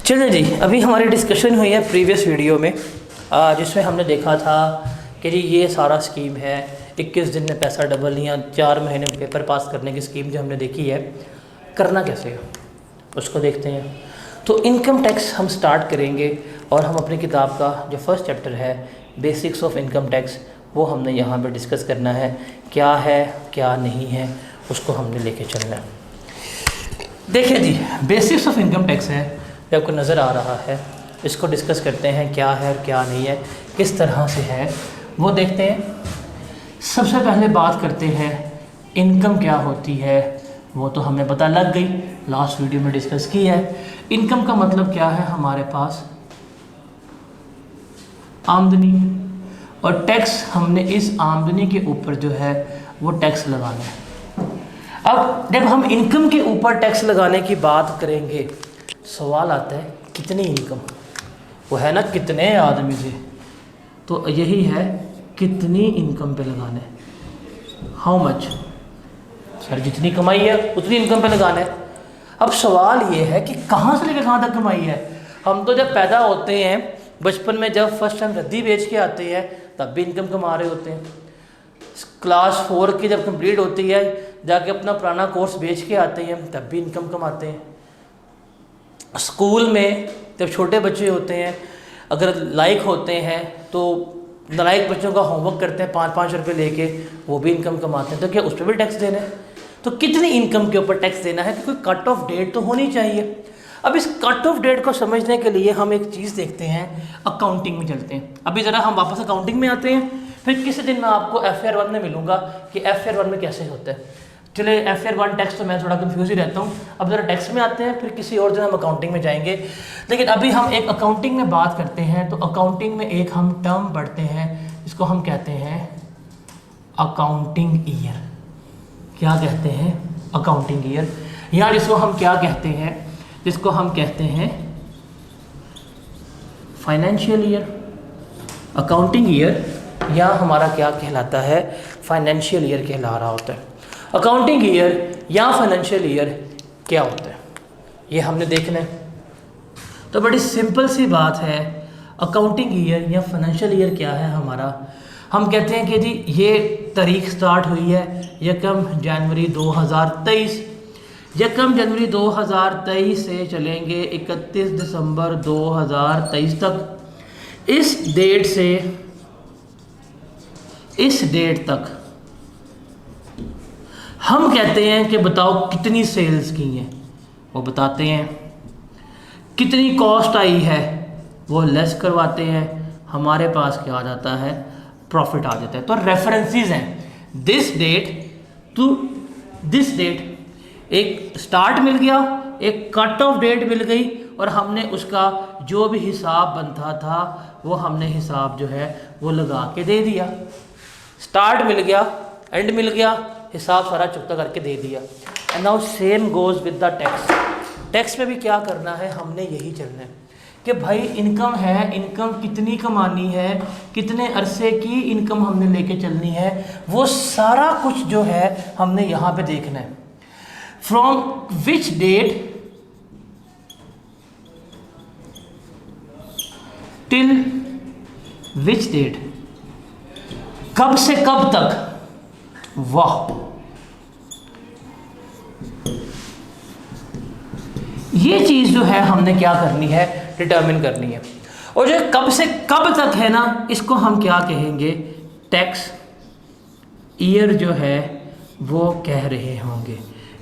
चलिए जी, अभी हमारी डिस्कशन हुई है प्रीवियस वीडियो में जिसमें हमने देखा था कि जी ये सारा स्कीम है 21 दिन में पैसा डबल या 4 महीने में पेपर पास करने की स्कीम जो हमने देखी है, करना कैसे है उसको देखते हैं। तो इनकम टैक्स हम स्टार्ट करेंगे और हम अपनी किताब का जो फर्स्ट चैप्टर है बेसिक्स ऑफ इनकम टैक्स वो हमने यहाँ पे डिस्कस करना है, क्या है क्या नहीं है उसको हमने लेके चलना है। देखिए जी, बेसिक्स ऑफ इनकम टैक्स है, जो आपको नज़र आ रहा है, इसको डिस्कस करते हैं क्या है और क्या नहीं है, किस तरह से है वो देखते हैं। सबसे पहले बात करते हैं इनकम क्या होती है, वो तो हमें पता लग गई, लास्ट वीडियो में डिस्कस की है। इनकम का मतलब क्या है, हमारे पास आमदनी, और टैक्स हमने इस आमदनी के ऊपर जो है वो टैक्स लगाना है। अब जब हम इनकम के ऊपर टैक्स लगाने की बात करेंगे, सवाल आता है कितनी इनकम, वो है ना कितने आदमी से, तो यही है कितनी इनकम पे लगाना है, हाउ मच, सर जितनी कमाई है उतनी इनकम पे लगाना है। अब सवाल ये है कि कहाँ से लेकर कहाँ तक कमाई है। हम तो जब पैदा होते हैं बचपन में, जब फर्स्ट टाइम रद्दी बेच के आते हैं तब भी इनकम कमा रहे होते हैं। क्लास 4 की जब कंप्लीट होती है जाके अपना पुराना कोर्स बेच के आते हैं तब भी इनकम कमाते हैं। स्कूल में जब छोटे बच्चे होते हैं, अगर लाइक होते हैं तो नालायक बच्चों का होमवर्क करते हैं 5-5 रुपये लेके, वो भी इनकम कमाते हैं। तो क्या उस पर भी टैक्स देना है? तो कितनी इनकम के ऊपर टैक्स देना है कि कोई कट ऑफ डेट तो होनी चाहिए। अब इस कट ऑफ डेट को समझने के लिए हम एक चीज़ देखते हैं, अकाउंटिंग में चलते हैं। अभी ज़रा हम वापस अकाउंटिंग में आते हैं, फिर किसी दिन मैं आपको FR 1 में मिलूंगा कि FR 1 में कैसे होता है। चलिए FR 1 टैक्स तो मैं थोड़ा कंफ्यूज ही रहता हूँ। अब ज़रा टैक्स में आते हैं, फिर किसी और दिन हम अकाउंटिंग में जाएंगे। लेकिन अभी हम एक अकाउंटिंग में बात करते हैं। तो अकाउंटिंग में एक हम टर्म पढ़ते हैं, इसको हम कहते हैं अकाउंटिंग ईयर। क्या कहते हैं? Accounting year. या जिसको हम क्या कहते हैं, जिसको हम कहते हैं फाइनेंशियल ईयर। अकाउंटिंग ईयर या हमारा क्या कहलाता है, फाइनेंशियल ईयर कहला रहा होता है। अकाउंटिंग ईयर या फाइनेंशियल ईयर क्या होता है ये हमने देखना है। तो बड़ी सिंपल सी बात है, अकाउंटिंग ईयर या फाइनेंशियल ईयर क्या है हमारा। हम कहते हैं कि जी ये तारीख स्टार्ट हुई है 1 जनवरी 2023, 1 जनवरी 2023 से चलेंगे 31 दिसंबर 2023 तक। इस डेट से इस डेट तक हम कहते हैं कि बताओ कितनी सेल्स की हैं, वो बताते हैं। कितनी कॉस्ट आई है वो लेस करवाते हैं, हमारे पास क्या आ जाता है, प्रॉफिट आ जाता है। तो रेफरेंसेस हैं, this date to this date. एक स्टार्ट मिल गया, एक कट ऑफ डेट मिल गई, और हमने उसका जो भी हिसाब बनता था वो हमने हिसाब जो है वो लगा के दे दिया। स्टार्ट मिल गया, एंड मिल गया, हिसाब सारा चुकता करके दे दिया। And now same goes with the tax. Tax में भी क्या करना है, हमने यही चलना है कि भाई इनकम है, इनकम कितनी कमानी है, कितने अरसे की इनकम हमने लेके चलनी है, वो सारा कुछ जो है हमने यहाँ पे देखना है। From which date till which date, कब से कब तक। वाह, ये चीज़ जो है हमने क्या करनी है, डिटर्मिन करनी है। और जो कब से कब तक है ना, इसको हम क्या कहेंगे, टैक्स ईयर जो है वो कह रहे होंगे।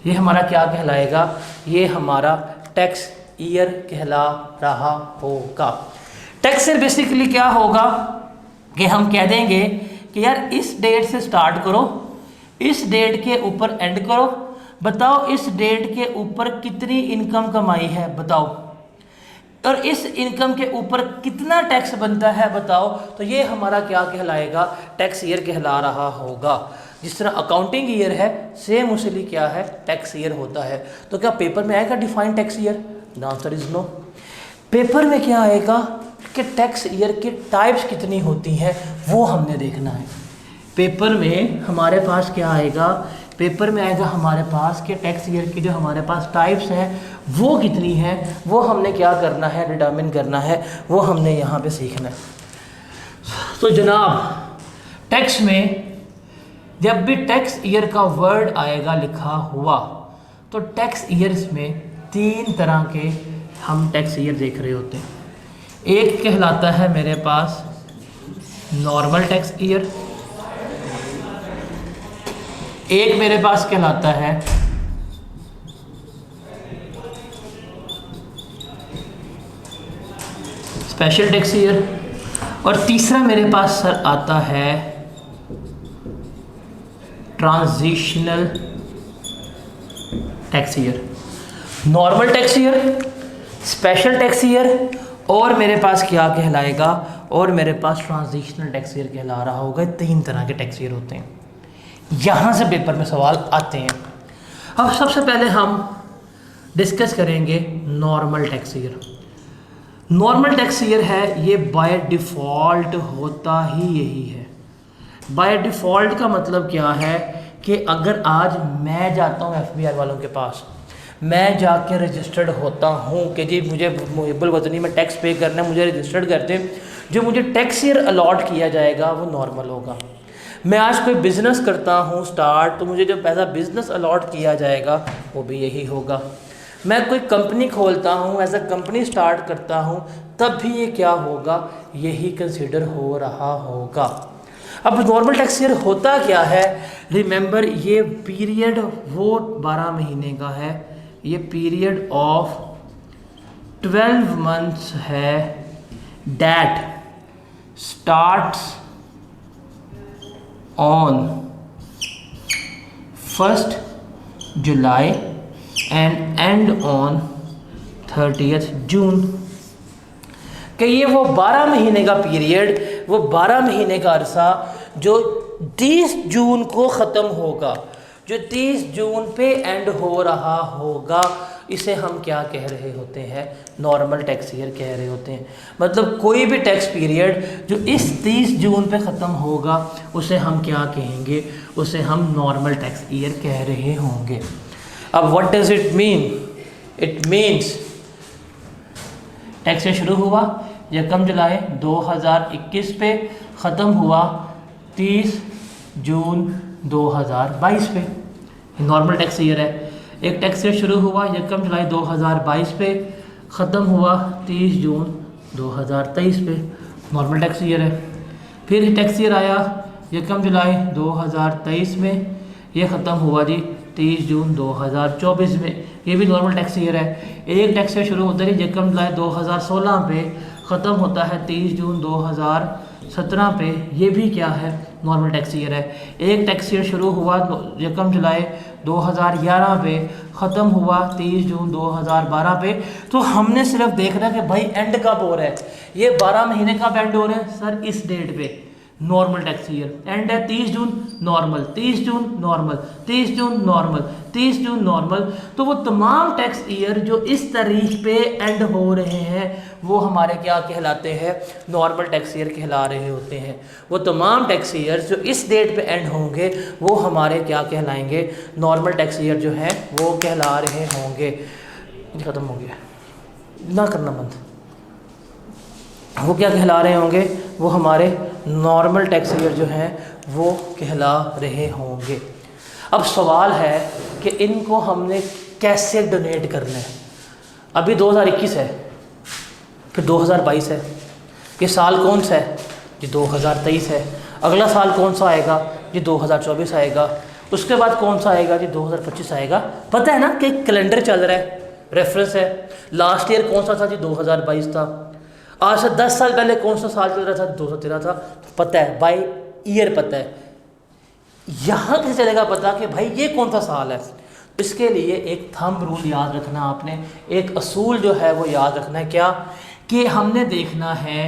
ये हमारा क्या कहलाएगा, ये हमारा टैक्स ईयर कहला रहा होगा। टैक्स ईयर बेसिकली क्या होगा कि हम कह देंगे कि यार इस डेट से स्टार्ट करो, इस डेट के ऊपर एंड करो, बताओ इस डेट के ऊपर कितनी इनकम कमाई है बताओ, और इस इनकम के ऊपर कितना टैक्स बनता है बताओ। तो ये हमारा क्या कहलाएगा, टैक्स ईयर कहला रहा होगा। जिस तरह अकाउंटिंग ईयर है सेम उसी लिए क्या है, टैक्स ईयर होता है। तो क्या पेपर में आएगा defined tax year? The answer is no. Paper में क्या आएगा कि टैक्स ईयर की टाइप्स कितनी होती हैं वो हमने देखना है। पेपर में हमारे पास क्या आएगा पेपर में आएगा हमारे पास कि टैक्स ईयर की जो हमारे पास टाइप्स हैं वो कितनी हैं, वो हमने क्या करना है, डिटर्मिन करना है, वो हमने यहाँ पे सीखना है। तो जनाब टैक्स में जब भी टैक्स ईयर का वर्ड आएगा लिखा हुआ, तो टैक्स ईयर्स में 3 तरह के हम टैक्स ईयर देख रहे होते हैं। एक कहलाता है मेरे पास नॉर्मल टैक्स ईयर, एक मेरे पास कहलाता है स्पेशल टैक्स ईयर, और तीसरा मेरे पास सर आता है transitional tax year. Normal tax year, special tax year, और मेरे पास क्या कहलाएगा, और मेरे पास ट्रांजिशनल टैक्स ईयर कहला रहा होगा। 3 तरह के टैक्स ईयर होते हैं, यहाँ से पेपर में सवाल आते हैं। अब सबसे पहले हम डिस्कस करेंगे normal tax year. Normal tax year है, ये बाय डिफ़ॉल्ट होता ही यही है। बाय डिफ़ॉल्ट का मतलब क्या है कि अगर आज मैं जाता हूँ FBI वालों के पास, मैं जाके रजिस्टर्ड होता हूँ कि जी मुझे मुहिब्बुल वतनी में टैक्स पे करना है, मुझे रजिस्टर्ड कर दें, जो मुझे टैक्स ईयर अलॉट किया जाएगा वो नॉर्मल होगा। मैं आज कोई बिज़नेस करता हूँ स्टार्ट, तो मुझे जो पैसा बिज़नेस अलॉट किया जाएगा वो भी यही होगा। मैं कोई कंपनी खोलता हूँ, एज अ कंपनी स्टार्ट करता हूँ, तब भी ये क्या होगा, यही कंसिडर हो रहा होगा। अब नॉर्मल टैक्स ईयर होता क्या है, रिमेंबर ये पीरियड वो 12 महीने का है, ये पीरियड ऑफ 12 मंथ्स है, that starts on 1 July and and on 30 जून। कि ये वो 12 महीने का पीरियड, वो 12 महीने का अरसा जो 30 जून को ख़त्म होगा, जो 30 जून पे एंड हो रहा होगा, इसे हम क्या कह रहे होते हैं, नॉर्मल टैक्स ईयर कह रहे होते हैं। मतलब कोई भी टैक्स पीरियड जो इस 30 जून पे ख़त्म होगा उसे हम क्या कहेंगे, उसे हम नॉर्मल टैक्स ईयर कह रहे होंगे। अब what does it mean, it means tax शुरू हुआ 1 जुलाई 2021 पे, ख़त्म हुआ 30 जून 2022 पे, नॉर्मल टैक्स ईयर है। एक टैक्स ईयर शुरू हुआ 1 जुलाई 2022 पे, ख़त्म हुआ 30 जून 2023 पे, नॉर्मल टैक्स ईयर है। फिर टैक्स ईयर आया 1 जुलाई 2023 में, ये ख़त्म हुआ जी 30 जून 2024 में, ये भी नॉर्मल टैक्स ईयर है। एक टैक्स ईयर शुरू होता है 1 जुलाई 2016 पे, ख़त्म होता है 30 जून 2017 पे, ये भी क्या है, नॉर्मल टैक्स ईयर है। एक टैक्स ईयर शुरू हुआ 1 जुलाई 2011 पे, ख़त्म हुआ 30 जून 2012 पे। तो हमने सिर्फ देखना कि भाई एंड कब हो रहा है, ये 12 महीने कब एंड हो रहे हैं सर, इस डेट पे नॉर्मल टैक्स ईयर एंड है 30 जून नॉर्मल, 30 जून नॉर्मल, 30 जून नॉर्मल, 30 जून नॉर्मल। तो वो तमाम टैक्स ईयर जो इस तारीख पे एंड हो रहे हैं वो हमारे क्या कहलाते हैं, नॉर्मल टैक्स ईयर कहला रहे होते हैं। वो तमाम टैक्स ईयर जो इस डेट पे एंड होंगे वो हमारे क्या कहलाएंगे, नॉर्मल टैक्स ईयर जो हैं वो कहला रहे होंगे। ख़त्म हो गया ना, करना बंद। वो क्या कहला रहे होंगे, वो हमारे नॉर्मल टैक्स ईयर जो हैं वो कहला रहे होंगे। अब सवाल है कि इनको हमने कैसे डोनेट करना है। अभी 2021 है, फिर 2022 है, ये साल कौन सा है जी, 2023 है। अगला साल कौन सा आएगा जी, 2024 आएगा। उसके बाद कौन सा आएगा जी, 2025 आएगा। पता है ना कि कैलेंडर चल रहा है, रेफरेंस है। लास्ट ईयर कौन सा था जी, 2022 था। आज से 10 साल पहले कौन सा साल चल रहा था, 2013 था। पता है, बाय ईयर पता है। यहाँ कैसे चलेगा पता कि भाई ये कौन सा साल है। इसके लिए एक थंब रूल याद रखना आपने, एक असूल जो है वो याद रखना है। क्या कि हमने देखना है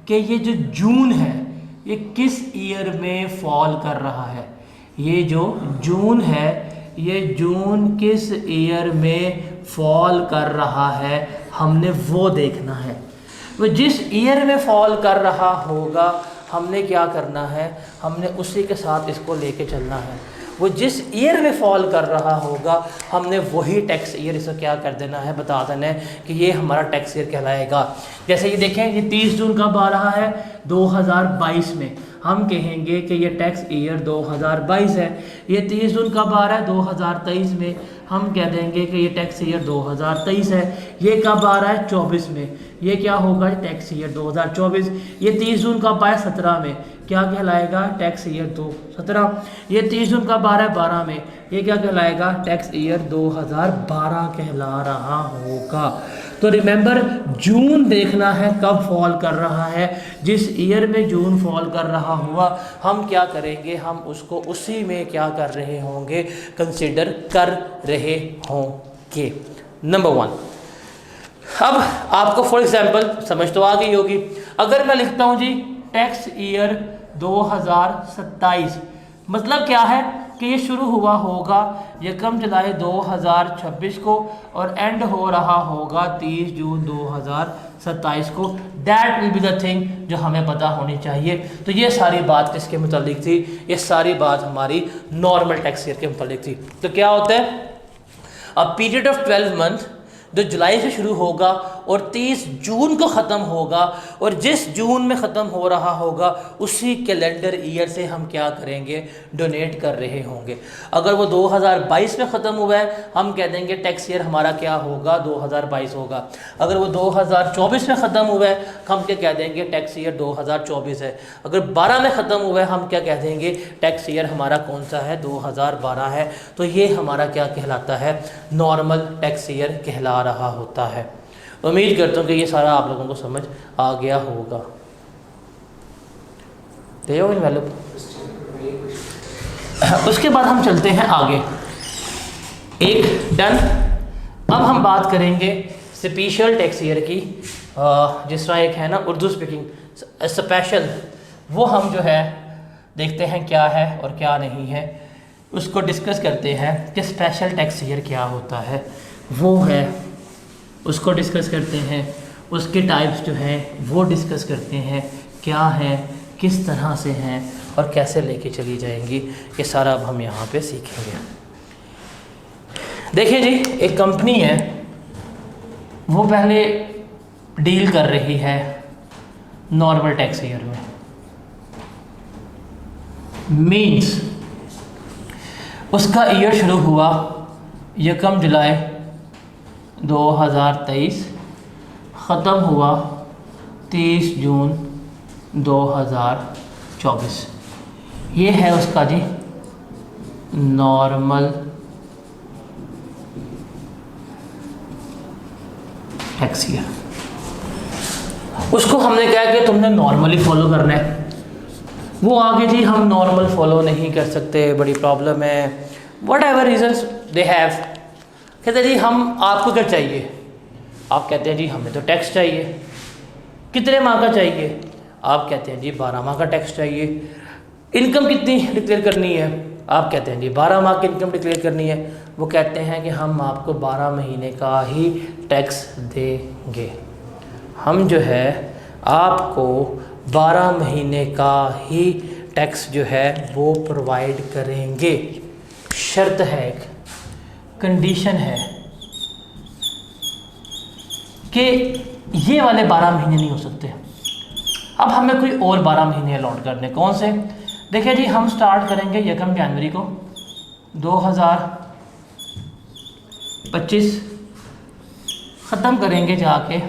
कि ये जो जून है ये किस ईयर में फॉल कर रहा है। ये जो जून है ये जून किस ईयर में फॉल कर रहा है, हमने वो देखना है। वो जिस ईयर में फॉल कर रहा होगा हमने क्या करना है, हमने उसी के साथ इसको लेके चलना है। वो जिस ईयर में फॉल कर रहा होगा हमने वही टैक्स ईयर इसको क्या कर देना है, बता देना है कि ये हमारा टैक्स ईयर कहलाएगा। जैसे ये देखें, ये 30 जून कब आ रहा है, 2022 में, हम कहेंगे कि ये टैक्स ईयर 2022 है। ये 30 जून कब आ रहा है, 2023 में, हम कह देंगे कि ये टैक्स ईयर 2023 है। ये कब आ रहा है, 24 में, ये क्या होगा, टैक्स ईयर 2024। ये 30 जून कब आया, 17 में, क्या कहलाएगा, टैक्स ईयर 2017। ये 30 जून कब आ रहा है, 12 में, ये क्या कहलाएगा, टैक्स ईयर 2012 कहला रहा होगा। तो रिमेंबर, जून देखना है कब फॉल कर रहा है, जिस ईयर में जून फॉल कर रहा हुआ हम क्या करेंगे, हम उसको उसी में क्या कर रहे होंगे, कंसिडर कर रहे होंगे। नंबर 1। अब आपको फॉर एग्जांपल समझ तो आ गई होगी। अगर मैं लिखता हूँ जी टैक्स ईयर 2027, मतलब क्या है कि ये शुरू हुआ होगा 1 जुलाई 2026 को और एंड हो रहा होगा 30 जून 2027 को। That will be the thing जो हमें पता होनी चाहिए। तो ये सारी बात किसके मुतालिक थी, ये सारी बात हमारी नॉर्मल टैक्स ईयर के मुतालिक थी। तो क्या होता है, अ पीरियड ऑफ 12 मंथ जो जुलाई से शुरू होगा और 30 जून को ख़त्म होगा, और जिस जून में ख़त्म हो रहा होगा उसी कैलेंडर ईयर से हम क्या करेंगे, डोनेट कर रहे होंगे। अगर वो 2022 में ख़त्म हुआ है हम कह देंगे टैक्स ईयर हमारा क्या होगा, 2022 होगा। अगर वो 2024 में ख़त्म हुआ है हम क्या कह देंगे, टैक्स ईयर 2024 है। अगर 12 में ख़त्म हुआ है हम क्या कह देंगे, टैक्स ईयर हमारा कौन सा है, 2012 है। तो ये हमारा क्या कहलाता है, नॉर्मल टैक्स ईयर कहला रहा होता है। उम्मीद करता हूँ कि ये सारा आप लोगों को समझ आ गया होगा। उसके बाद हम चलते हैं आगे, एक डन। अब हम बात करेंगे स्पेशल टैक्स ईयर की। जिस तरह एक है ना उर्दू स्पीकिंग स्पेशल, वो हम जो है देखते हैं क्या है और क्या नहीं है, उसको डिस्कस करते हैं कि स्पेशल टैक्स ईयर क्या होता है, वो है उसको डिस्कस करते हैं। उसके टाइप्स जो हैं वो डिस्कस करते हैं, क्या है, किस तरह से हैं और कैसे लेके चली जाएंगी, ये सारा अब हम यहाँ पे सीखेंगे। देखिए जी, एक कंपनी है वो पहले डील कर रही है नॉर्मल टैक्स ईयर में, मीन्स उसका ईयर शुरू हुआ 1 जुलाई 2023, ख़त्म हुआ 30 जून 2024। ये है उसका जी नॉर्मल टैक्स ईयर। उसको हमने कहा कि तुमने नॉर्मली फॉलो करना है। वो आगे जी हम नॉर्मल फॉलो नहीं कर सकते, बड़ी प्रॉब्लम है, whatever reasons they have. कहते जी हम आपको क्या चाहिए, आप कहते हैं जी हमें तो टैक्स चाहिए। कितने माह का चाहिए, आप कहते हैं जी 12 माह का टैक्स चाहिए। इनकम कितनी डिक्लेयर करनी है, आप कहते हैं जी 12 माह की इनकम डिक्लेयर करनी है। वो कहते हैं कि हम आपको 12 महीने का ही टैक्स देंगे। हम जो है आपको 12 महीने का ही टैक्स जो है वो प्रोवाइड करेंगे। शर्त है, एक कंडीशन है कि ये वाले 12 महीने नहीं हो सकते। अब हमें कोई और 12 महीने अलॉट करने, कौन से? देखिए जी, हम स्टार्ट करेंगे 1 जनवरी को 2025, ख़त्म करेंगे जाके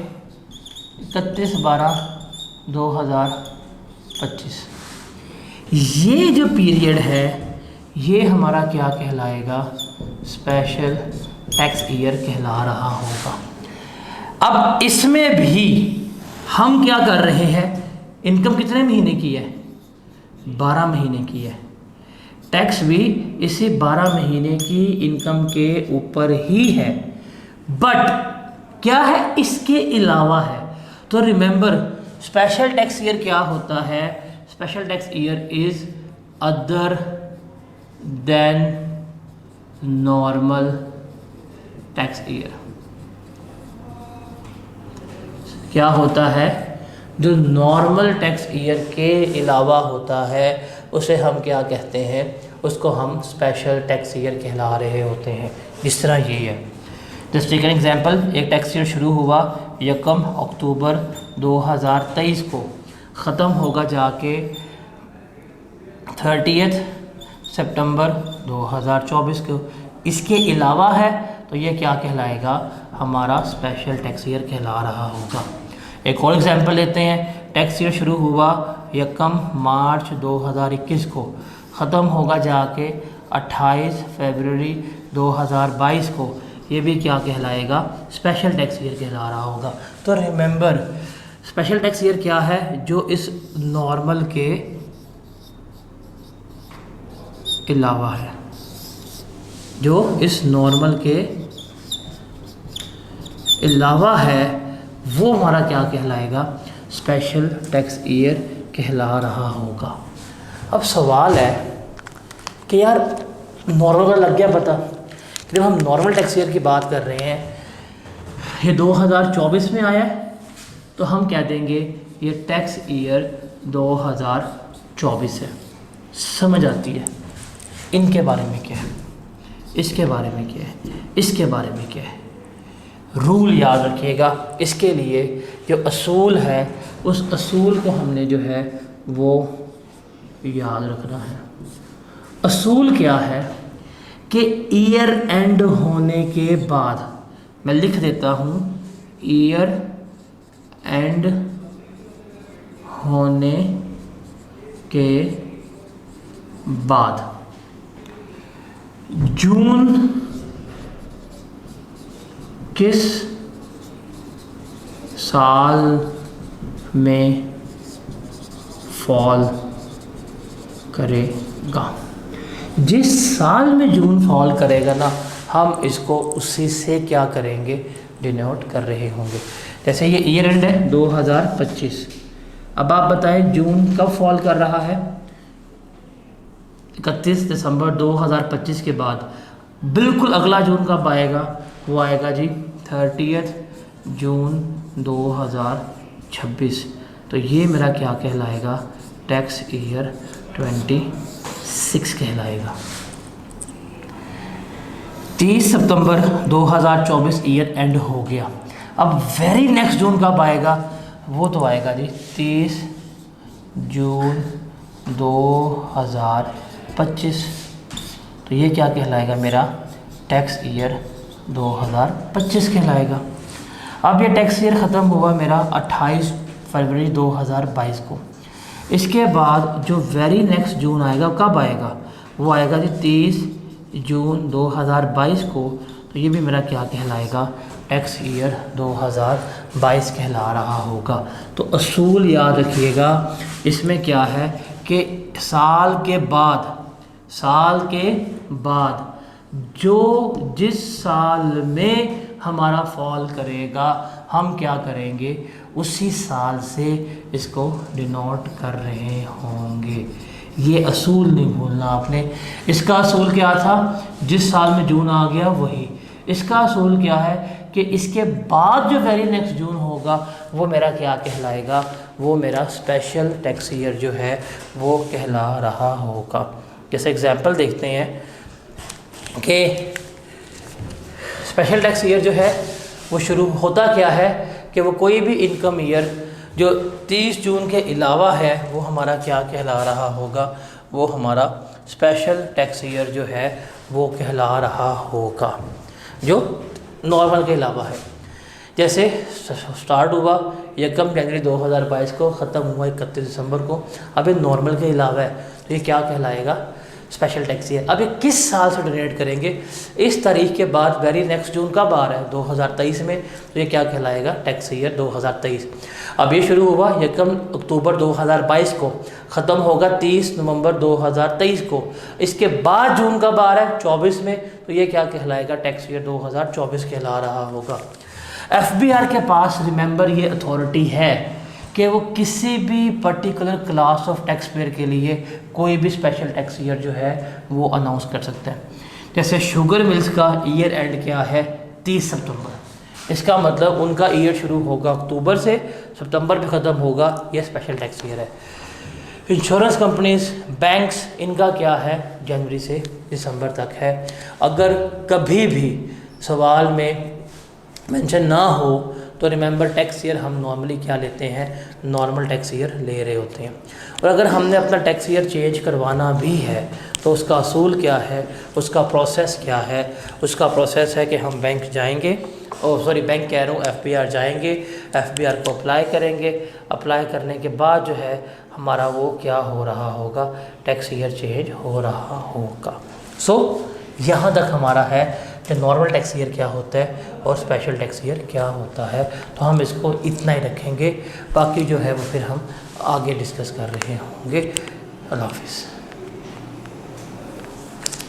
31/12/2025। ये जो पीरियड है ये हमारा क्या कहलाएगा, स्पेशल टैक्स ईयर कहला रहा होगा। अब इसमें भी हम क्या कर रहे हैं, इनकम कितने महीने की है, 12 महीने की है। टैक्स भी इसी 12 महीने की इनकम के ऊपर ही है, बट क्या है, इसके अलावा है। तो रिमेंबर, स्पेशल टैक्स ईयर क्या होता है, special tax year is other than normal tax year. क्या होता है, जो नॉर्मल टैक्स ईयर के अलावा होता है उसे हम क्या कहते हैं, उसको हम स्पेशल टैक्स ईयर कहला रहे होते हैं। जिस तरह ये है, जस्ट टेक एन एग्जांपल, एक टैक्स ईयर शुरू हुआ 1 अक्टूबर 2023 को, ख़त्म होगा जाके 30 सितंबर 2024 को। इसके अलावा है तो ये क्या कहलाएगा, हमारा स्पेशल टैक्स ईयर कहला रहा होगा। एक और एग्जांपल लेते हैं, टैक्स ईयर शुरू हुआ 1 मार्च 2021 को, ख़त्म होगा जाके 28 फरवरी 2022 को। ये भी क्या कहलाएगा, स्पेशल टैक्स ईयर कहला रहा होगा। तो रिमेंबर, स्पेशल टैक्स ईयर क्या है, जो इस नॉर्मल के अलावा है, जो इस नॉर्मल के अलावा है, वो हमारा क्या कहलाएगा, स्पेशल टैक्स ईयर कहला रहा होगा। अब सवाल है कि यार नॉर्मल का लग गया पता, जब हम नॉर्मल टैक्स ईयर की बात कर रहे हैं, ये 2024 में आया है, तो हम कह देंगे ये टैक्स ईयर 2024 है। समझ आती है। इनके बारे में क्या है, इसके बारे में क्या है, इसके बारे में क्या है, रूल याद रखिएगा। इसके लिए जो असूल है, उस असूल को हमने जो है वो याद रखना है। असूल क्या है कि ईयर एंड होने के बाद, मैं लिख देता हूँ, ईयर एंड होने के बाद जून किस साल में फॉल करेगा। जिस साल में जून फॉल करेगा ना, हम इसको उसी से क्या करेंगे, डिनोट कर रहे होंगे। जैसे ये ईयर एंड है 2025, अब आप बताएं जून कब फॉल कर रहा है, 31 दिसंबर 2025 के बाद। बिल्कुल अगला जून कब आएगा, वो आएगा जी 30 जून 2026। तो ये मेरा क्या कहलाएगा, टैक्स ईयर 26 कहलाएगा। 30 सितंबर 2024 ईयर एंड हो गया। अब वेरी नेक्स्ट जून कब आएगा, वो तो आएगा जी 30 जून 2025। तो ये क्या कहलाएगा, मेरा टैक्स ईयर 2025 कहलाएगा। अब ये टैक्स ईयर ख़त्म हुआ मेरा 28 फरवरी 2022 को। इसके बाद जो वेरी नेक्स्ट जून आएगा, कब आएगा, वो आएगा जी 30 जून 2022 को। तो ये भी मेरा क्या कहलाएगा, टैक्स ईयर 2022 कहला रहा होगा। तो असूल याद रखिएगा, इसमें क्या है कि साल के बाद जो जिस साल में हमारा फॉल करेगा, हम क्या करेंगे, उसी साल से इसको डिनोट कर रहे होंगे। ये असूल नहीं भूलना आपने। इसका असूल क्या था, जिस साल में जून आ गया वही। इसका असूल क्या है कि इसके बाद जो वेरी नेक्स्ट जून होगा, वो मेरा क्या कहलाएगा, वो मेरा स्पेशल टैक्स ईयर जो है वो कहला रहा होगा। जैसे एग्जांपल देखते हैं कि स्पेशल टैक्स ईयर जो है वो शुरू होता क्या है कि वो कोई भी इनकम ईयर जो 30 जून के अलावा है, वो हमारा क्या कहला रहा होगा, वो हमारा स्पेशल टैक्स ईयर जो है वो कहला रहा होगा, जो नॉर्मल के अलावा है। जैसे स्टार्ट हुआ 1 जनवरी 2022 को, ख़त्म हुआ 31 दिसंबर को। अब ये नॉर्मल के अलावा है, तो ये क्या कहलाएगा, स्पेशल टैक्स ईयर। अब ये किस साल से डोनेट करेंगे, इस तारीख के बाद वेरी नेक्स्ट जून कब आ रहा है, 2023 में। तो ये क्या कहलाएगा, टैक्स ईयर 2023। अब ये शुरू हुआ 1 अक्टूबर 2022 को, ख़त्म होगा 30 नवंबर 2023 को। इसके बाद जून कब आ रहा है, 24 में। तो ये क्या कहलाएगा, टैक्स ईयर 2024 कहला रहा होगा। एफबीआर के पास रिमेंबर ये अथॉरिटी है कि वो किसी भी particular class of tax payer के लिए कोई भी स्पेशल टैक्स ईयर जो है वो अनाउंस कर सकते हैं। जैसे शुगर मिल्स का ईयर एंड क्या है, 30 सितंबर। इसका मतलब उनका ईयर शुरू होगा अक्टूबर से, सितंबर में ख़त्म होगा, ये स्पेशल टैक्स ईयर है। इंश्योरेंस कंपनीज, बैंक्स, इनका क्या है, जनवरी से दिसंबर तक है। अगर कभी भी सवाल में मेंशन ना हो तो रिमेंबर टैक्स ईयर हम नॉर्मली क्या लेते हैं, नॉर्मल टैक्स ईयर ले रहे होते हैं। और अगर हमने अपना टैक्स ईयर चेंज करवाना भी है तो उसका असूल क्या है, उसका प्रोसेस क्या है। उसका प्रोसेस है कि हम बैंक जाएंगे, बैंक कह रहा हूँ FBR जाएंगे, FBR को अप्लाई करेंगे। अप्लाई करने के बाद जो है हमारा वो क्या हो रहा होगा, टैक्स ईयर चेंज हो रहा होगा। यहाँ तक हमारा है कि नॉर्मल टैक्स ईयर क्या होता है और स्पेशल टैक्स ईयर क्या होता है। तो हम इसको इतना ही रखेंगे, बाकी जो है वो फिर हम आगे डिस्कस कर रहे होंगे। अल्लाह हाफिज़।